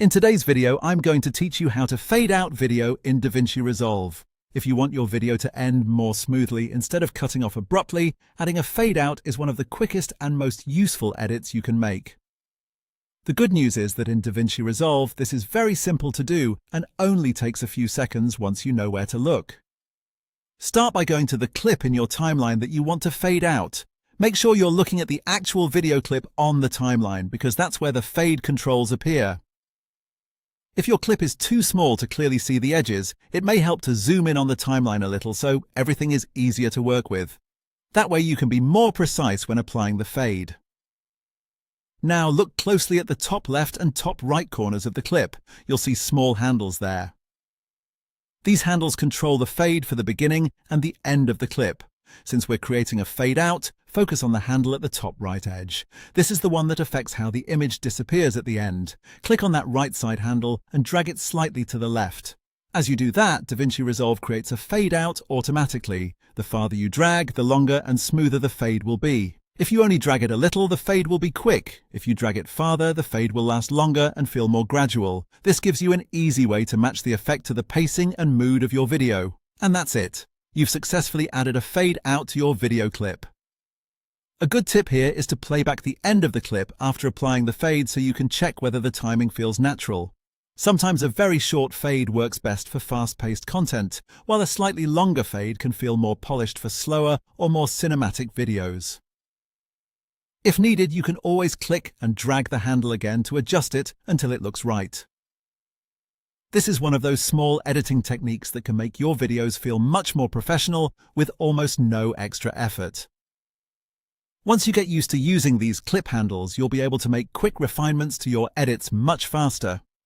In today's video, I'm going to teach you how to fade out video in DaVinci Resolve. If you want your video to end more smoothly instead of cutting off abruptly, adding a fade out is one of the quickest and most useful edits you can make. The good news is that in DaVinci Resolve, this is very simple to do and only takes a few seconds once you know where to look. Start by going to the clip in your timeline that you want to fade out. Make sure you're looking at the actual video clip on the timeline because that's where the fade controls appear. If your clip is too small to clearly see the edges, it may help to zoom in on the timeline a little so everything is easier to work with. That way you can be more precise when applying the fade. Now look closely at the top left and top right corners of the clip. You'll see small handles there. These handles control the fade for the beginning and the end of the clip. Since we're creating a fade out, focus on the handle at the top right edge. This is the one that affects how the image disappears at the end. Click on that right side handle and drag it slightly to the left. As you do that, DaVinci Resolve creates a fade out automatically. The farther you drag, the longer and smoother the fade will be. If you only drag it a little, the fade will be quick. If you drag it farther, the fade will last longer and feel more gradual. This gives you an easy way to match the effect to the pacing and mood of your video. And that's it. You've successfully added a fade out to your video clip. A good tip here is to play back the end of the clip after applying the fade so you can check whether the timing feels natural. Sometimes a very short fade works best for fast-paced content, while a slightly longer fade can feel more polished for slower or more cinematic videos. If needed, you can always click and drag the handle again to adjust it until it looks right. This is one of those small editing techniques that can make your videos feel much more professional with almost no extra effort. Once you get used to using these clip handles, you'll be able to make quick refinements to your edits much faster.